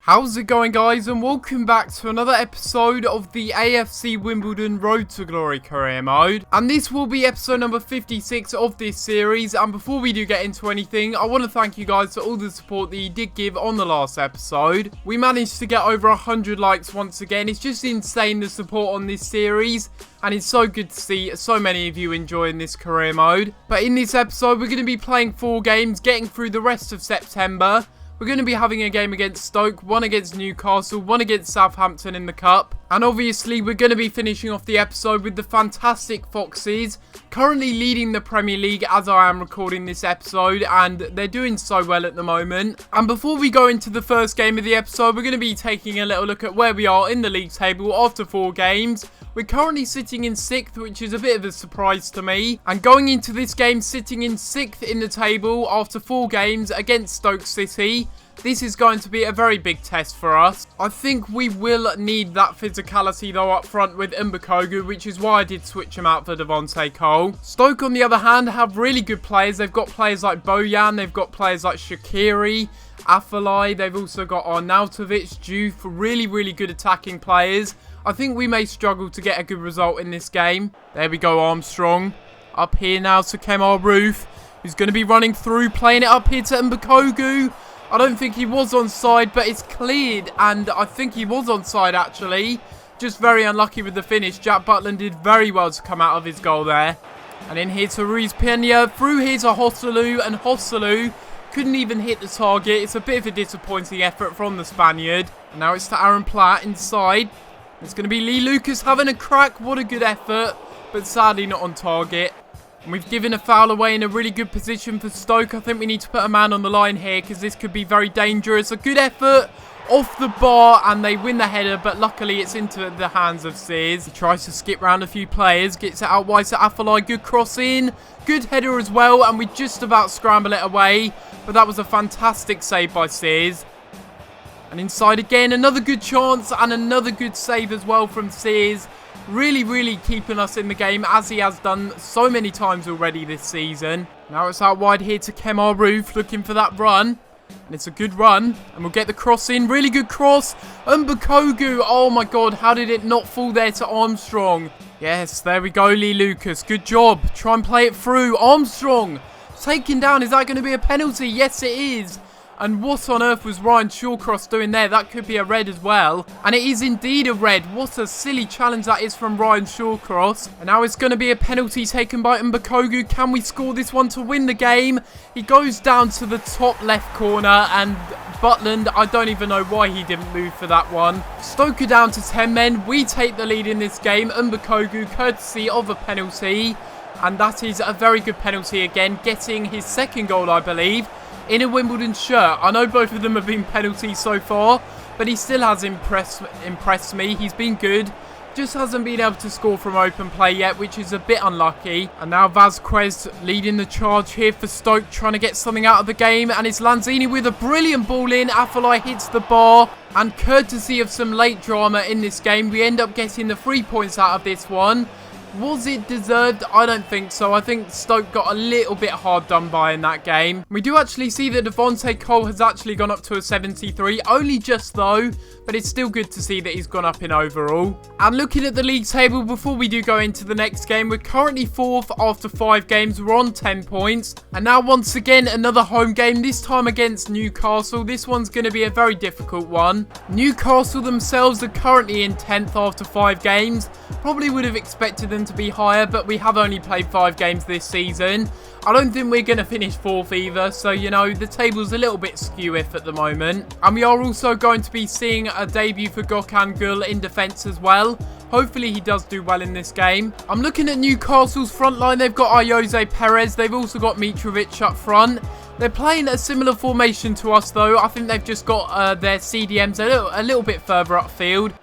How's it going, guys, and welcome back to another episode of the AFC Wimbledon Road to Glory Career Mode. And this will be episode number 56 of this series. And before we do get into anything, I want to thank you guys for all the support that you did give on the last episode. We managed to get over 100 likes once again. It's just insane, the support on this series. And it's so good to see so many of you enjoying this career mode. But in this episode, we're going to be playing 4 games, getting through the rest of September. We're going to be having a game against Stoke, one against Newcastle, one against Southampton in the Cup. And obviously, we're going to be finishing off the episode with the fantastic Foxes, currently leading the Premier League as I am recording this episode, and they're doing so well at the moment. And before we go into the first game of the episode, we're going to be taking a little look at where we are in the league table after 4 games. We're currently sitting in 6th, which is a bit of a surprise to me. And going into this game, sitting in 6th in the table after 4 games against Stoke City. This is going to be a very big test for us. I think we will need that physicality though up front with Mbakogu, which is why I did switch him out for Devontae Cole. Stoke, on the other hand, have really good players. They've got players like Bojan, they've got players like Shaqiri, Afellay, they've also got Arnautovic, Juve, really good attacking players. I think we may struggle to get a good result in this game. There we go, Armstrong. Up here now to Kemar Roof, who's going to be running through, playing it up here to Mbakogu. I don't think he was onside, but it's cleared, and I think he was onside actually. Just very unlucky with the finish. Jack Butland did very well to come out of his goal there. And in here to Ruiz Peña, through here to Joselu, and Joselu couldn't even hit the target. It's a bit of a disappointing effort from the Spaniard. And now it's to Aaron Platt inside. It's going to be Lee Lucas having a crack. What a good effort, but sadly not on target. And we've given a foul away in a really good position for Stoke. I think we need to put a man on the line here because this could be very dangerous. A good effort off the bar and they win the header, but luckily it's into the hands of Sears. He tries to skip round a few players, gets it out wide to Afellay. Good cross in, good header as well, and we just about scramble it away, but that was a fantastic save by Sears. And inside again, another good chance and another good save as well from Sears. Really keeping us in the game, as he has done so many times already this season. Now it's out wide here to Kemar Roof, looking for that run. And it's a good run, and we'll get the cross in. Really good cross. Mbakogu, oh my god, how did it not fall there to Armstrong? Yes, there we go, Lee Lucas. Good job. Try and play it through. Armstrong taken down. Is that going to be a penalty? Yes, it is. And what on earth was Ryan Shawcross doing there? That could be a red as well. And it is indeed a red. What a silly challenge that is from Ryan Shawcross. And now it's going to be a penalty taken by Mbakogu. Can we score this one to win the game? He goes down to the top left corner, and Butland, I don't even know why he didn't move for that one. Stoke are down to 10 men. We take the lead in this game. Mbakogu, courtesy of a penalty. And that is a very good penalty again, getting his 2nd goal, I believe, in a Wimbledon shirt. I know both of them have been penalties so far, but he still has impressed me. He's been good. Just hasn't been able to score from open play yet, which is a bit unlucky. And now Vasquez leading the charge here for Stoke, trying to get something out of the game. And it's Lanzini with a brilliant ball in. Afellay hits the bar. And courtesy of some late drama in this game, we end up getting the 3 points out of this one. Was it deserved? I don't think so. I think Stoke got a little bit hard done by in that game. We do actually see that Devontae Cole has actually gone up to a 73. Only just though, but it's still good to see that he's gone up in overall. And looking at the league table before we do go into the next game, we're currently 4th after 5 games. We're on 10 points. And now once again, another home game, this time against Newcastle. This one's going to be a very difficult one. Newcastle themselves are currently in 10th after 5 games. Probably would have expected them to be higher, but we have only played 5 games this season. I don't think we're going to finish 4th either, so you know, the table's a little bit skew-if at the moment. And we are also going to be seeing a debut for Gökhan Gül in defence as well. Hopefully he does do well in this game. I'm looking at Newcastle's front line. They've got Ayoze Perez. They've also got Mitrovic up front. They're playing a similar formation to us though. I think they've just got their CDMs a little bit further upfield.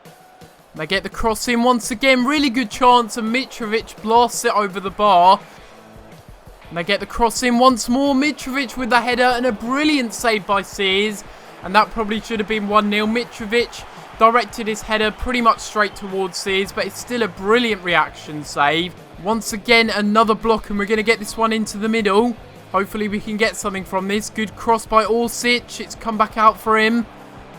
They get the cross in once again. Really good chance, and Mitrovic blasts it over the bar. And they get the cross in once more. Mitrovic with the header, and a brilliant save by Sears. And that probably should have been 1-0. Mitrovic directed his header pretty much straight towards Sears, but it's still a brilliant reaction save. Once again, another block, and we're going to get this one into the middle. Hopefully we can get something from this. Good cross by Orsic. It's come back out for him.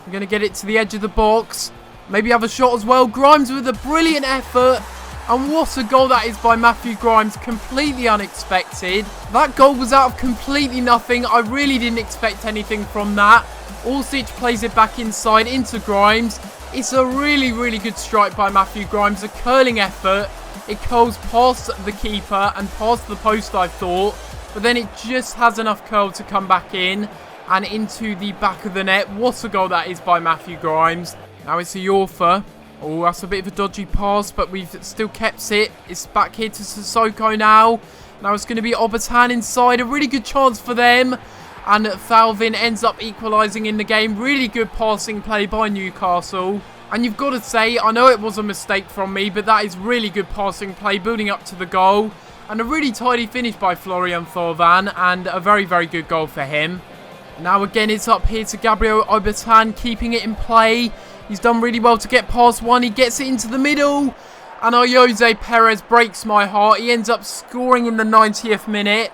We're going to get it to the edge of the box. Maybe have a shot as well. Grimes with a brilliant effort. And what a goal that is by Matthew Grimes. Completely unexpected. That goal was out of completely nothing. I really didn't expect anything from that. Orsic plays it back inside into Grimes. It's a really, really good strike by Matthew Grimes. A curling effort. It curls past the keeper and past the post, I thought. But then it just has enough curl to come back in and into the back of the net. What a goal that is by Matthew Grimes. Now it's a Yorfa. Oh, that's a bit of a dodgy pass, but we've still kept it. It's back here to Sissoko now. Now it's going to be Obertan inside. A really good chance for them. And Falvin ends up equalising in the game. Really good passing play by Newcastle. And you've got to say, I know it was a mistake from me, but that is really good passing play, building up to the goal. And a really tidy finish by Florian Thorvan, and a very, very good goal for him. Now again, it's up here to Gabriel Obertan, keeping it in play. He's done really well to get past one. He gets it into the middle. And Jose Perez breaks my heart. He ends up scoring in the 90th minute.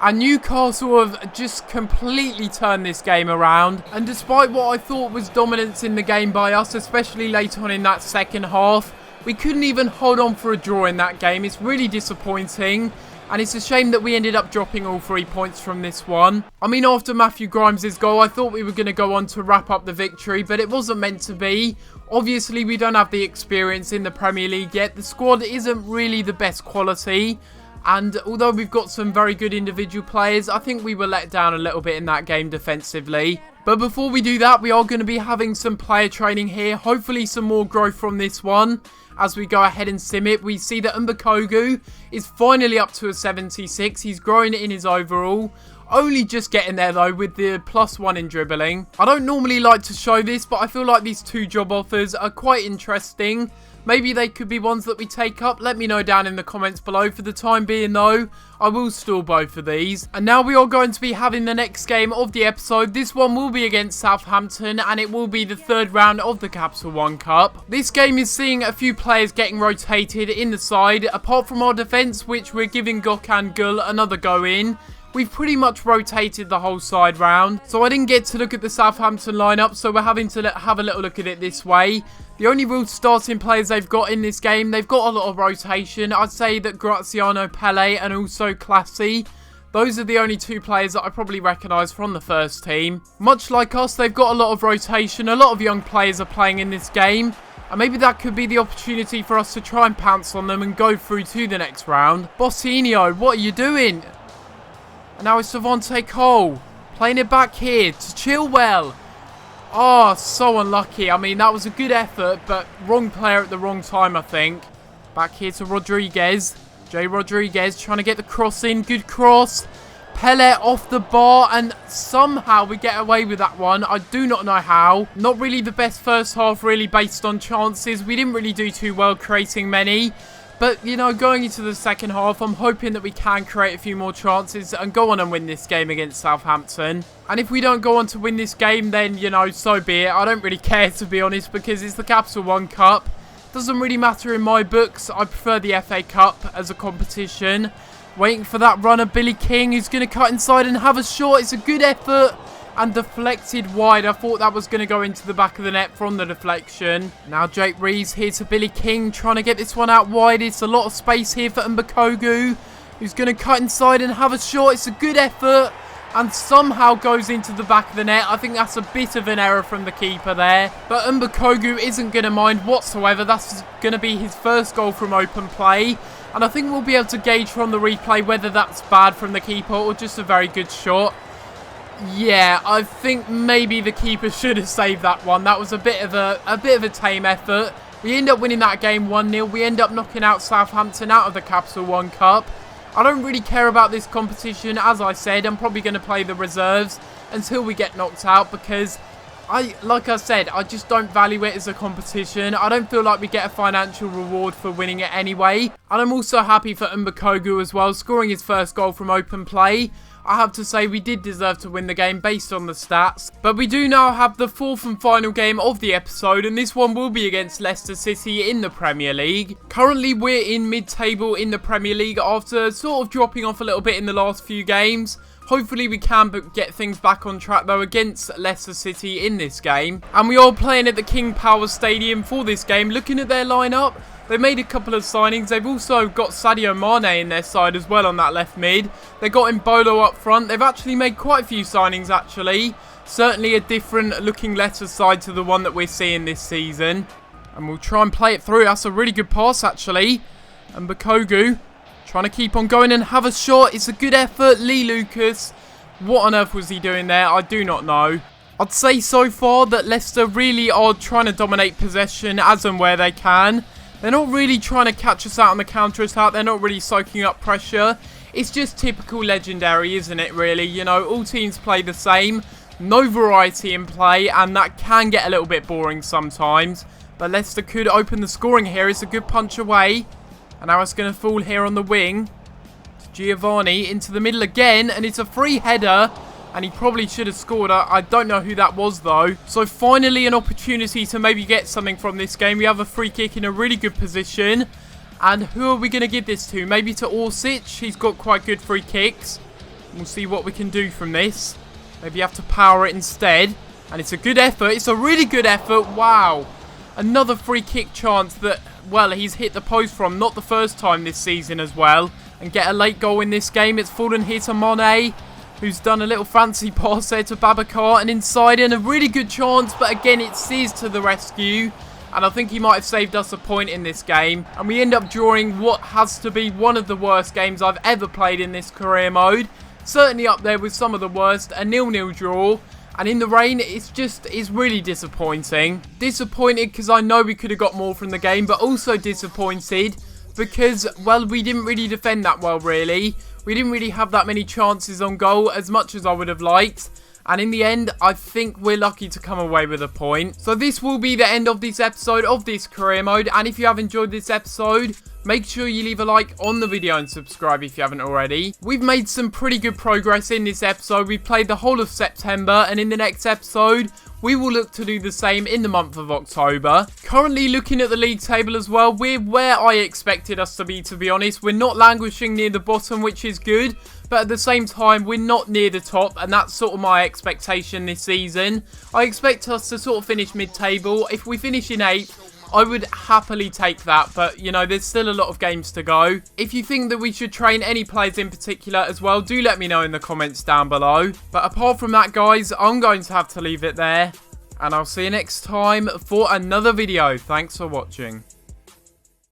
And Newcastle have just completely turned this game around. And despite what I thought was dominance in the game by us, especially late on in that second half, we couldn't even hold on for a draw in that game. It's really disappointing. And it's a shame that we ended up dropping all 3 points from this one. I mean, after Matthew Grimes' goal, I thought we were going to go on to wrap up the victory, but it wasn't meant to be. Obviously, we don't have the experience in the Premier League yet. The squad isn't really the best quality. And although we've got some very good individual players, I think we were let down a little bit in that game defensively. But before we do that, we are going to be having some player training here. Hopefully some more growth from this one. As we go ahead and sim it, we see that Mbakogu is finally up to a 76. He's growing in his overall. Only just getting there though with the +1 in dribbling. I don't normally like to show this, but I feel like these 2 job offers are quite interesting. Maybe they could be ones that we take up. Let me know down in the comments below. For the time being though, I will store both of these. And now we are going to be having the next game of the episode. This one will be against Southampton, and it will be the 3rd round of the Capital One Cup. This game is seeing a few players getting rotated in the side. Apart from our defence, which we're giving Gökhan Gül another go in. We've pretty much rotated the whole side round. So I didn't get to look at the Southampton lineup, so we're having to have a little look at it this way. The only real starting players they've got in this game, they've got a lot of rotation. I'd say that Graziano Pele and also Classy. Those are the only 2 players that I probably recognise from the first team. Much like us, they've got a lot of rotation. A lot of young players are playing in this game. And maybe that could be the opportunity for us to try and pounce on them and go through to the next round. Botinho, what are you doing? And now it's Devontae Cole. Playing it back here to Chilwell. Oh, so unlucky. I mean, that was a good effort, but wrong player at the wrong time, I think. Back here to Rodriguez. Jay Rodriguez trying to get the cross in. Good cross. Pele off the bar, and somehow we get away with that one. I do not know how. Not really the best first half, really, based on chances. We didn't really do too well creating many. But, you know, going into the second half, I'm hoping that we can create a few more chances and go on and win this game against Southampton. And if we don't go on to win this game, then, you know, so be it. I don't really care, to be honest, because it's the Capital One Cup. Doesn't really matter in my books. I prefer the FA Cup as a competition. Waiting for that runner, Billy King, who's going to cut inside and have a shot. It's a good effort. And deflected wide. I thought that was going to go into the back of the net from the deflection. Now Jake Reeves here to Billy King, trying to get this one out wide. It's a lot of space here for Mbakogu, who's going to cut inside and have a shot. It's a good effort and somehow goes into the back of the net. I think that's a bit of an error from the keeper there. But Mbakogu isn't going to mind whatsoever. That's going to be his first goal from open play. And I think we'll be able to gauge from the replay whether that's bad from the keeper or just a very good shot. Yeah, I think maybe the keeper should have saved that one. That was a bit of a tame effort. We end up winning that game 1-0. We end up knocking out Southampton out of the Capital One Cup. I don't really care about this competition. As I said, I'm probably going to play the reserves until we get knocked out because like I said, I just don't value it as a competition. I don't feel like we get a financial reward for winning it anyway. And I'm also happy for Mbakogu as well, scoring his first goal from open play. I have to say we did deserve to win the game based on the stats. But we do now have the 4th and final game of the episode, and this one will be against Leicester City in the Premier League. Currently we're in mid-table in the Premier League after sort of dropping off a little bit in the last few games. Hopefully we can get things back on track though against Leicester City in this game. And we are playing at the King Power Stadium for this game. Looking at their lineup, they've made a couple of signings. They've also got Sadio Mane in their side as well on that left mid. They've got Mbolo up front. They've actually made quite a few signings actually. Certainly a different looking Leicester side to the one that we're seeing this season. And we'll try and play it through. That's a really good pass actually. And Bakogu trying to keep on going and have a shot. It's a good effort. Lee Lucas. What on earth was he doing there? I do not know. I'd say so far that Leicester really are trying to dominate possession as and where they can. They're not really trying to catch us out on the counter-attack. They're not really soaking up pressure. It's just typical Legendary, isn't it, really? You know, all teams play the same. No variety in play, and that can get a little bit boring sometimes. But Leicester could open the scoring here. It's a good punch away. And now it's going to fall here on the wing. Giovanni into the middle again. And it's a free header. And he probably should have scored. I don't know who that was though. So finally an opportunity to maybe get something from this game. We have a free kick in a really good position. And who are we going to give this to? Maybe to Orsic. He's got quite good free kicks. We'll see what we can do from this. Maybe you have to power it instead. And it's a good effort. It's a really good effort. Wow. Another free kick chance that, well, he's hit the post from. Not the first time this season as well. And get a late goal in this game. It's fallen here to Mane, who's done a little fancy pass there to Babacar. And inside in a really good chance. But again, it's Sis to the rescue. And I think he might have saved us a point in this game. And we end up drawing what has to be one of the worst games I've ever played in this career mode. Certainly up there with some of the worst. A 0-0 draw. And in the rain, it's really disappointing. Disappointed because I know we could have got more from the game, but also disappointed because, well, we didn't really defend that well, really. We didn't really have that many chances on goal as much as I would have liked. And in the end, I think we're lucky to come away with a point. So this will be the end of this episode of this career mode. And if you have enjoyed this episode, make sure you leave a like on the video and subscribe if you haven't already. We've made some pretty good progress in this episode. We've played the whole of September, and in the next episode, we will look to do the same in the month of October. Currently looking at the league table as well, we're where I expected us to be honest. We're not languishing near the bottom, which is good. But at the same time, we're not near the top, and that's sort of my expectation this season. I expect us to sort of finish mid-table. If we finish in 8th, I would happily take that, but, you know, there's still a lot of games to go. If you think that we should train any players in particular as well, do let me know in the comments down below. But apart from that, guys, I'm going to have to leave it there. And I'll see you next time for another video. Thanks for watching.